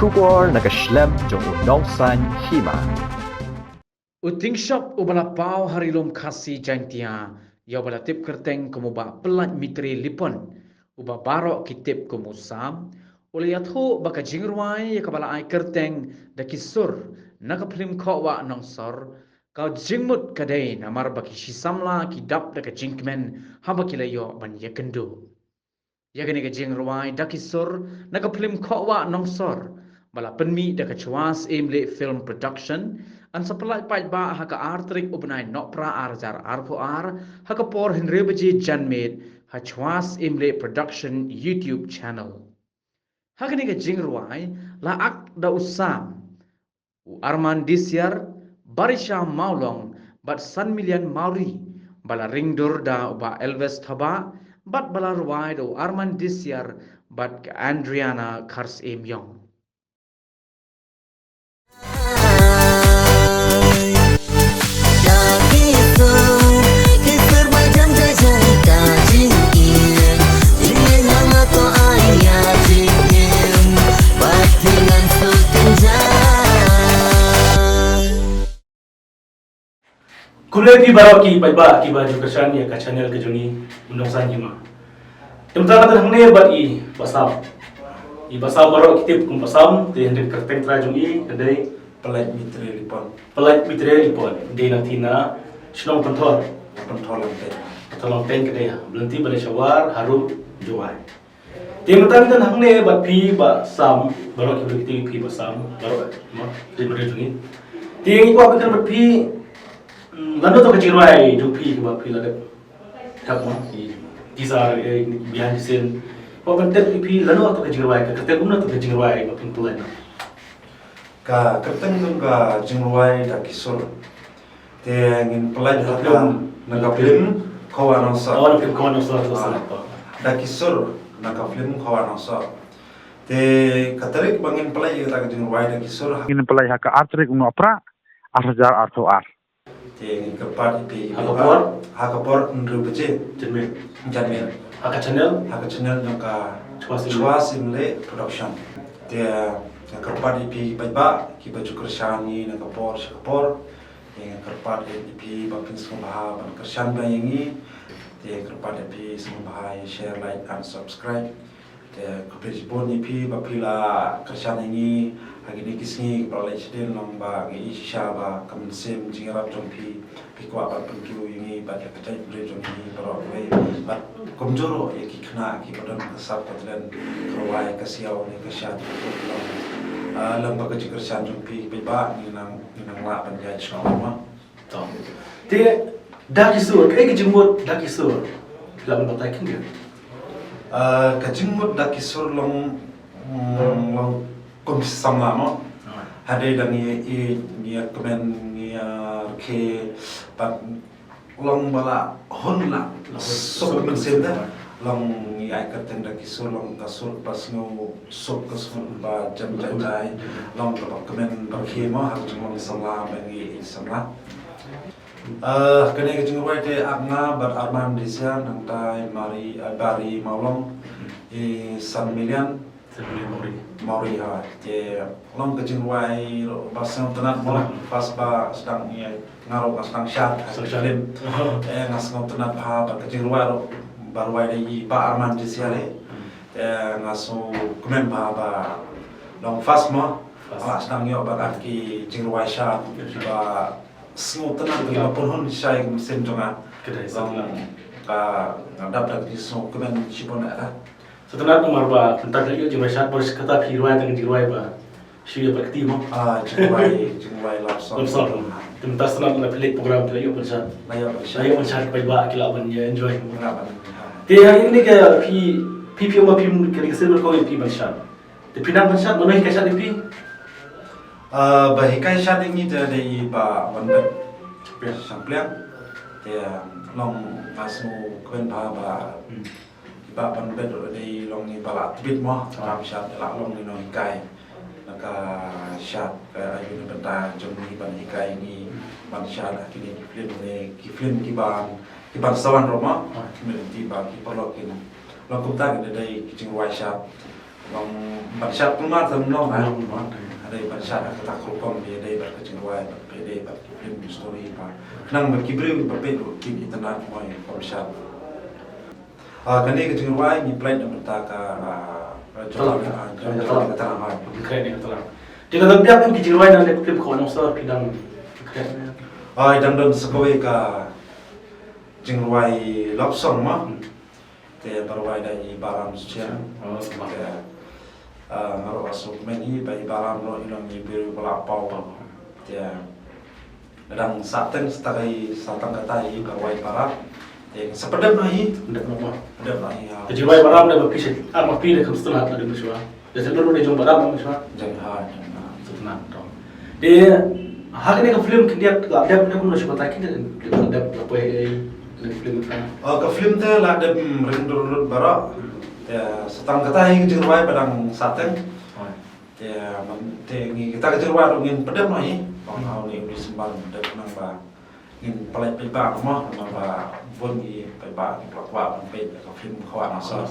Kubor nakaslem jong unongsan hima. Uting shop ubala pau harilom khasi jantia ya ubala tip kerteng kumuba pelat mitri lipon uba barok kitip kumusam ule yatho baka jingrwai ya kabala ai kerteng da kisur nakaplim khawa nongsor kau jingmut kadai namar baki shisamla kidap da ka jinkmen habakila yo ban yakendo yagani ka jingrwai da kisur nakaplim khawa nongsor bala penmi da ka chwas emle film production an sapalai pai ba ha ka artrik ubnai nopra arjar arpoar ha ka por henre baji janmed ha chwas emle production YouTube channel ha ka ni ka jingrwai la ak da usam Arman Disyar Barisha Maulong bat San Milian Mauri bala ringdur da uba Elvis Thaba bat bala ruai do Arman Disyar bat Andriana Kars Emyong Kulai di bawah ki baik ki baju kesan ya ke channel ke juni undang sanjima. Tempat kita hang ne bat i basam baru kitip kum basam di hendak kerteng terajung i kedai pelat mitri lipon di nantina senong pentor lantai tolong pen kedai berhenti pada syawar harum juai. Tempat kita hang ne bat pi basam baru kitip pi basam baru di terajung i. Tiang iku apa kan bat pi Lando to kecirwai dupi ke bapi ladat tak mah kisah behind the scene kau pentet ipi lando to kecirwai ke ketek guna to kecirwai bapi tulen ka kerteng nung ka jingruai da kisur te ngin pelat hakam naga film kawan sa awal film kawan sa to sa da kisur naga film kawan sa te katarik bangin pelat da jingruai da kisur ngin pelat haka artrik ung opera arjar artoar ngin kerpat ipi hakapor nru beje jenme haka channel naka chwas imle production te kerpat ipi ba ki baju kershani naka por kerpat ipi bapin sembaha ban kershan bayangi te kerpat ipi sembaha share like and subscribe te kopej bon ipi bapila kershan ini agini kisni balai sedil nomba ngi shisha ba kamsem jingarap jompi pikwa ba penkiu ini ba ketai bre jompi baro we ba komjoro ye kikna ki badan kasap patlen krawai kasiau ni kasyat lamba ka jikersan jompi ba ni nang la panjai chama to te dakisur kai ke jimut dakisur lawan batai kan dia kajimut dakisur long kom sama mo hade dan ni komen ni ke pat long bala hon la sok men senda long ni ai kateng da kisur long kasur pas no sok kasur ba jam jai long ba komen ba ke mo har jong sama bagi sama kene ke jeng te agna bar Arman Disyar nang tai mari bari maulong San Milian Mauri ha je long ke jeng wai basang tenat mo pas ba sedang ngaro sedang syat salim ngas ngom tenat ha ba ke jeng wai baru wai dei ba Arman Disyar ngaso komen ba long fas mo sedang yo ba ki jeng wai syat ba semua tenang bagi apa pun saya mesin jonga kedai ka dapat di semua kemen cipon ada setelah nomor ba tentang lagi cuma syarat baru kata hirwai dengan hirwai ba sih berarti mo jumai lapsop tentang setelah nak pilih program tu ayo pensat saya pensat ba kila ban ya enjoy dia hari ini ke pi kerja sel kau pi pensat tapi pinang pensat mana kisah pi bahikai syat ini dari ba bandet sampliang dia long masuk kemen ba ba bandet dari long ni bala tibit mo tam syat la long ni no hikai naka syat ka ayu ni benta jomni ban hikai ni ban syat kini film ki ban sawan roma kemudian di ba ki polokin long kumta dari kicing wai syat long barsat pun mah tem long ada barsat kata kolkom dia ada berkecewaan beda film story pa nang berkibri berbeda tim internet mau barsat kani kecewaan ni plan yang bertaka Jalan keren ni kata. Jika tempat yang kecewaan dan film kau nak sah pidang keren. dan sekolah ka jingwai lopsong mah te barwai dari baram siang Sebab ngaro asuk meni bai baram lo ilong ni biru pala pau te kadang saten setai satang kata i barwai baram te sepedap nahi tidak apa. pedap nahi Kecewaan baram dah berpisah. Mapi dah kemustuhan ada musyawarah. Jadi dulu dia jom baram musyawarah. jangan Setenang dong. Dia hari ni ke film dia ada pun nak cuba tak kita ada apa yang film itu. ke film te la de rindur barak te setang kata i jingwai padang saten te ngi kita kejurwa ngin pedam nahi bang hau ni di sembang pedam nang ba ngin pelai pe ba mah nang ba bon gi pe ba ki plakwa pe ka film khwa na sa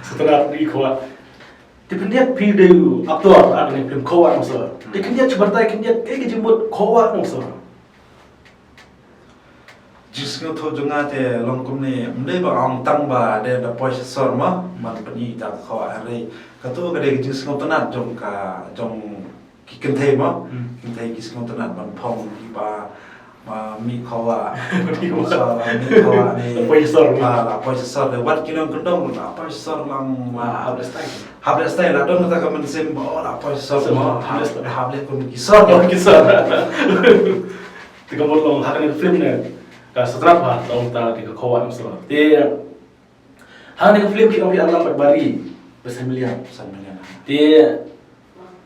Setelah di kuat. Dia video aktor ada ni film kuat masa. Dia cuba tak dia jemput kuat masa. jisngo tho junga te longkum ni mdei ba ang tang ba de da pois sor ma man pani ta khwa are ka tu ga de jisngo tanat jong ka jong ki ken thei ma ken thei jisngo tanat ban phong ki ba ma mi khwa mi khwa ni Pois sor la pois sor de wat kinong kendong la pois sor lang ma hable style la don ta ka man sem ba la pois sor ma hable kun ki sor kisah. Tiga bulan hari ni film ni. Setelah apa tahun tak tiga kawan masa. Dia hari ni film kita ambil alam berbari bersembilan. Dia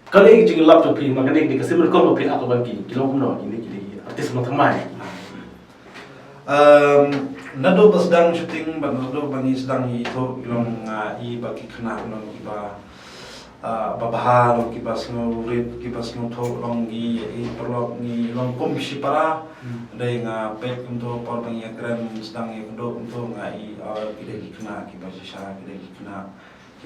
kalau ini juga lap tu film, maknanya dia kasih mereka mau film apa bagi. Kilo pun nak ini artis mau termai. Nado pas sedang syuting, nado bangi sedang itu ilong i bagi kena ilong iba babahal ilong iba sengurit iba senguto ilong i perlu ni ilong komisi para dari pet untuk por bangi keren sedang i untuk i kita kena iba sisa kita kena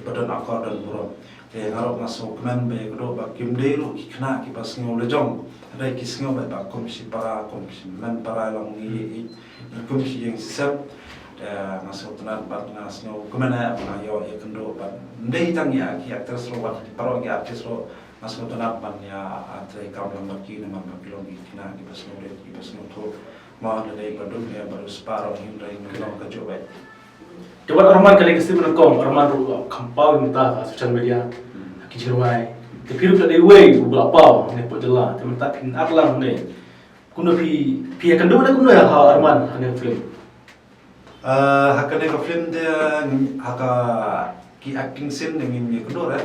iba dan akor dan buruk. Ngarok masuk kemen be kudo bakim delu kena iba sengu lejong. Ada kisngo ba komisi para komisi men para ilong i komisi yang sisap masuk tenan bat ngasno kemana apa yo ya kendo bat ndai tang ya ki aktris ro wat paro ki artis ro masuk tenan ban ya atre kam lam baki na man baki long kina ki basno re ki basno to ma na dai badum ya baru separo hindai ngilong ka jobe Coba Arman kali kasih menekong Arman ru kampau minta social media kijirwai. Tapi ru ada way berapa ni pot jelah teman tak aklang ni. Kuno pi akan dua kuno ya Arman ni film. Hakane ka film dia haka ki acting scene dengan ni kuno re.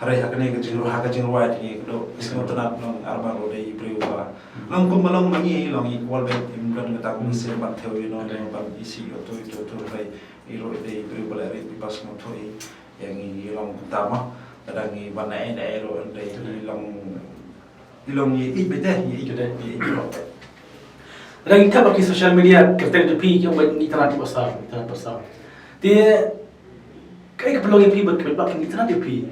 Hari hakane ka jinru haka jinru wa ni kuno isno tanat nong Arman ro dei priwa. Long kum malong mangi long i wal bet imran ngata kum scene ban theo no ban isi to re iro dei priwa le pas mo thoi yang i long utama kadang i ban ai ro dei ilong i bete i Dan kita pakai social media kerja tu pi yang buat internet besar. Dia kayak keperluan pi buat pakai internet pi.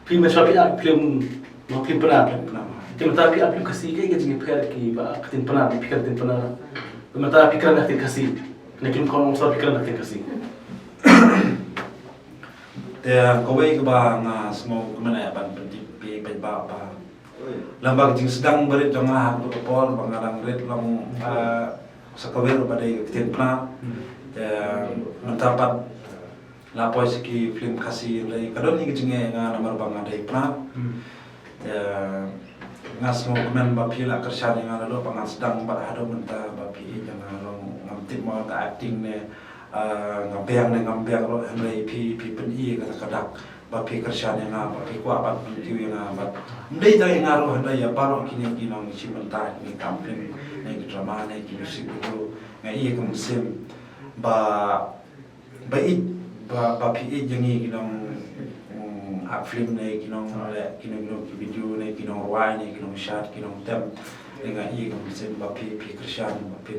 Pi macam film mau film pernah. Dia minta pi aplikasi kayak jadi PR ki ba ketin pernah pikir ketin pernah. Dia minta pikiran nak kasih. Nak film kau mau pikiran nak kasih. Dia kau ke bang semua kemana ya ban pi ba lambang jing sedang berit jangah untuk pol bangarang red lang sakawir pada ketin pernah mendapat lapor segi film kasih dari kadon ni kecingnya nomor bang ada pernah ngas mau kemen bapi lah kerja yang ada pangan sedang pada hado mentah bapi jangan long ngamtip mau ke acting ne ngambiang lo henry pi peni kata kadak bapi kerja yang bapi kuat bapi yang ndai dah yang ngaruh ndai ya paro kini nong isi mentah ni kampung ni drama ni musik itu ngai musim bapi jangi nong film ni nong video ni nong ruai ni nong shot nong tem dengan musim bapi kerja bapi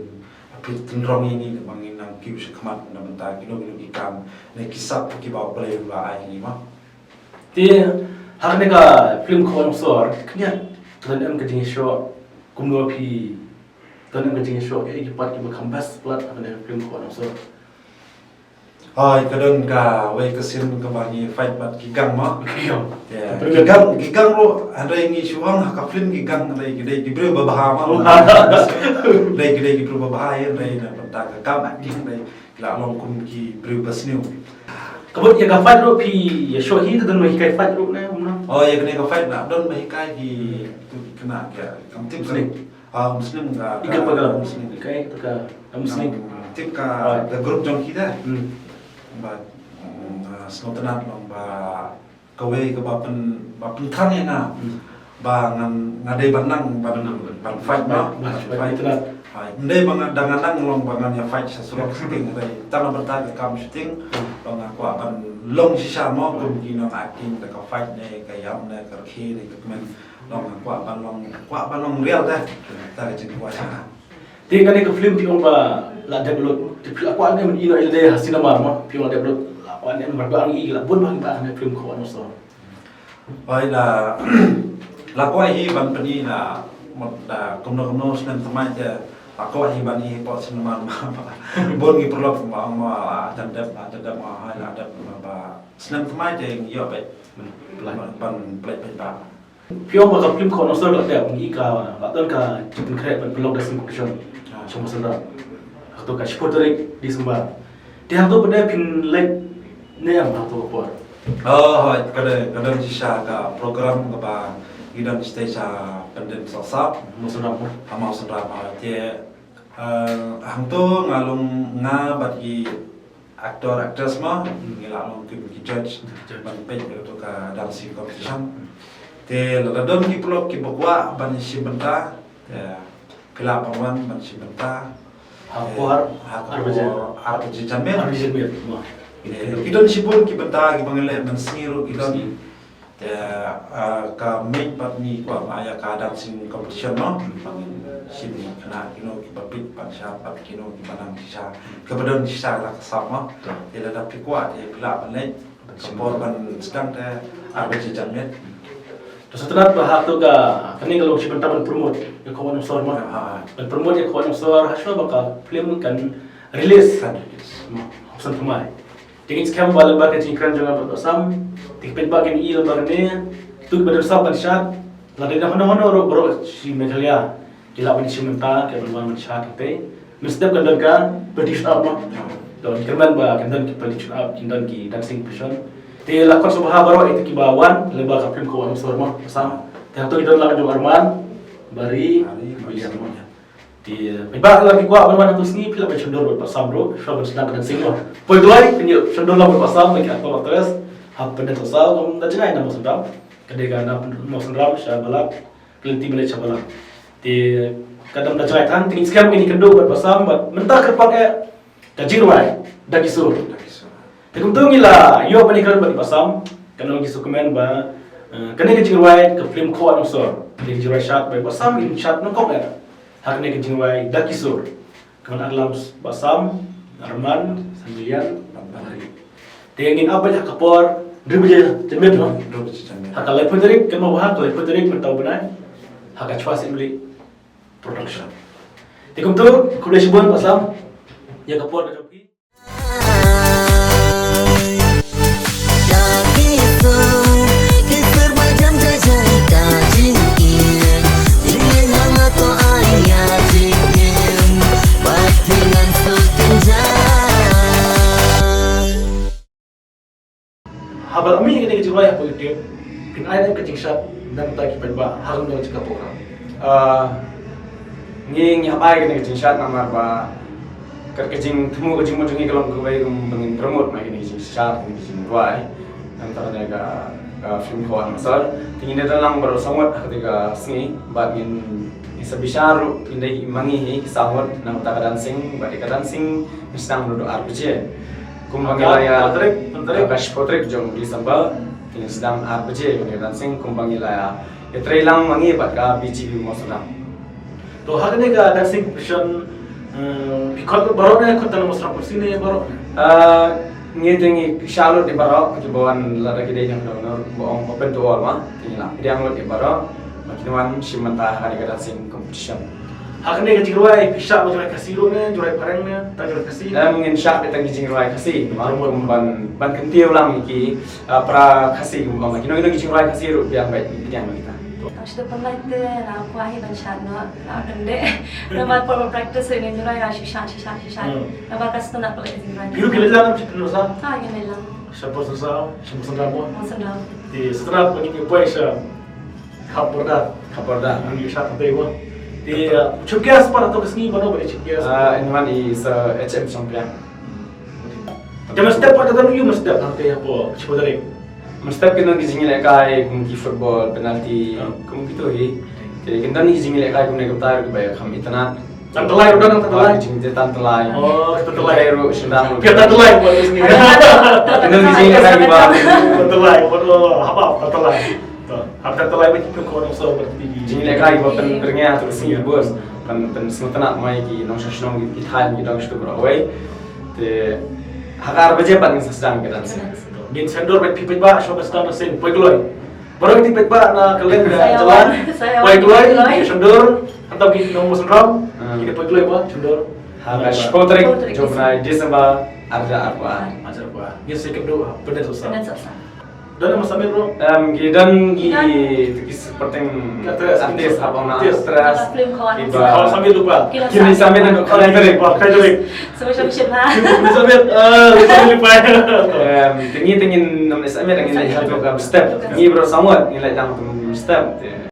tendrong ini bangin nang kiu sekemat na mentah kilo ikam ne kisap ki bawa play ba ai ni ma Ti hak ni ka film ko sor knya tuan em ka jing show kumno pi tuan em ka jing show ke part ki khambas plat hak ni film ko sor. Hai kadang ka wei kesin ka bagi fight bat gigang ma. Kiam. Ya, gigang ro ada yang isuang ka film gigang dai gede gibre babaha ma. Dai gede gibre babaha ya dai na banta ka kam ding dai la long kun ki bre basniu. Kabut ya ka fight ro pi ya show hi tuan mai kai fight ro na umna. Oh ya kena ka fight na don mai kai ki kena ya kam tip Muslim. Muslim ka Ikat pagal Muslim kai tu ka Muslim. tip ka the group jong kita ba slotanat ba kawai ke bapen thang ya na ba ngadai banang ban fight ba fight telat. ndai bang danganang long bangan ya fight sesuatu shooting dai tanah bertanya kam shooting bang aku akan long sisa mo kum gino acting ka fight ne ka yam ne ka khi ne ka men long aku akan long real dah ta ke kuasa Ti kan ke film pi ba la develop ti aku an men ino ilde hasina mar ma pi la develop an en marba ang igla bun bang ba ne film ko ano so. Oi la la ko hi ban pani la một công nô nên tham gia je ko hi ban hi po sin man bon gi perlu ma dan ma hai la dan ba sen tham gia je yo be ban play ba Pi ba ka film ko ano so la de ang igla ba ton ka chupin kre ban blog da sim competition. Cuma sedar. Atau ka sporterik di Sumbar. Ti hang tu pada pin like ne am atau apa. oh hai kadang sisa ka program ka ba gidan stage pendem sosap Musnam. Hamal sendra ma tie hang tu ngalung nga bagi aktor aktris ma ngila long ki judge ban pej tu ka dancing competition te la don ki plok ki bokwa ban si benta kila pawan ban si benta Hapor arbaji jamet Arbisin biar. kidon si pun ki benta ki bangele ban singiru kidon te ka make pat ni kwa aya ka dancing competition no bangin sini kena kino ki papit pan sha pat kino ki banang sisa kebetulan sisa la sama te la dapat kuat te pila ban support ban sedang te arbaji jamet Terus setelah bahas tu ka kini kalau si benta ban promote ya kawan sor ma. Ban promote ya kawan sor haswa baka film kan release kan. Option pemai. Tingin sekarang balik balik jingkran jangan bersam. Tikpet bagian i lembar ni tu berdasar pada syarat. Lalu dah mana orang si Meghalaya dilapin si menta ke bermain syarat kita. Mesti kan kan berdisut apa. Dan kerman ba kan kita berdisut up dan ki dancing passion. Ti lakon subha baro itu kibawan leba ka film ko ano sorma sama. Ti hantu kita lakon jo arman bari biliar mo. Ti ba la ki kwa arman tu sni pila ba chendor ba pasam bro, shoban sedang dancing mo. Poi duai penyu chendor la ba pasam lagi atau terus hap pendet sosal kom da jenai nama sundam. Kadega na mo sundam sha balak kelenti bele cha balak. Ti kadam da jenai tan tingin skam ini kendo ba pasam ba mentah kerpak e da jirwai da kisur. Tapi untung gila, yo pernikahan bagi pasam, kalau lagi sukumen ba, kena kejirwai ke film ko anosor, kejirwai shot bagi pasam in shot nongkok ya, hak kena kejirwai dakisur, kemudian alam pasam, Arman, Sambilian, Bantari. Tengin apa ya kapor, dribble jemet no, hak kalai puterik, kena wah kalai puterik mentau benai, hak acwa beli production. Tapi untung kuda sibuan pasam, ya kapor ada pi. Habar kami kena kejirwai apa itu, pin ayat kecing shot dan tak kipat ba harun dah cakap program. Ngi hapai kena kecing shot namar ba kecing temu kecing mo jungi kalau kau bangin promote mai kena kecing shot kena kecing ruai antara mereka film kawan masal tingin dia dalam baru sangat ketika sini bagin isa bisaru indai mangi sahut nam tak dancing badika dancing sedang duduk RPG kumbangilaya kash potrik jong di sambal tingin sedang RPG kena dancing kumbangilaya trailang mangi badka BGB mo sedang तो हर ने का dancing profession because बरो ने को तन मसरा पर्सी ने बरो tinggi Charlotte di Barok, kibawan lada kita yang donor bohong open to all mah, tinggi lah. Dia anglut di Barok, makinan si mentah hari kada sing competition. Hakne ke jiruai pisah jurai kasiro ne, jurai pareng ne, tak jurai kasih. Dan mungkin syak betang kijing ruai kasih, maupun ban kentiu lang iki pra kasih gumbang. Kino kijing ruai kasih ru biang baik biang kita. Sudah pernah itu, nak kuahi bancaan, nak kende, nak buat practice ini jurai shisha. Nak bakas tu nak pelajari jurai. Biru pilih jalan macam tu sah. Ah, ini lah. Siapa susah, siapa sendiri mo. Maksudnya. Di setelah pergi ke puasa, kaporda, Kaporda. pergi syak sampai mo. Di cukgas pada tu kesini baru boleh cukgas. Ini man i sa HM champion. Jangan step pada tu you mesti step nanti apa cepat dari. Mesti kena kijing lekai kum ki football penalti kum gitu hi. Jadi kita ni kijing lekai kum nekap tayo kebaya kami tanah. Tantelai udah nang tantelai. Kijing tantelai. Oh, tantelai. Ru sendang. Kita tantelai buat di sini. Kita kijing lekai ba. Tantelai, bodoh apa tantelai. Apa tantelai macam kau orang so berarti. Kijing lekai ba penpernya terus ni bos. Pen semua tanah mai ki nong sasnong ki thai ki dong stu berawai. Te hakar baje pan sedang kita sih. Gin sendor bet pipit ba so bestar sen poi gloi. Baru kita pipit ba na kalian jalan. Poi gloi sendor atau gin nong musim ram. Kita poi gloi ba sendor. Hakar spotrik jomna Desember arja apa. Ajar ba. Gin sekep do benda susah. Benar susah. Dan masa bro. Dan seperti artis apa nak stres. Kalau sambil lupa. Kini sambil nak kalau Kayak Semacam siapa? sambil lupa. tinggi nomor sambil dengan satu step. Ni bro sama nilai dalam step.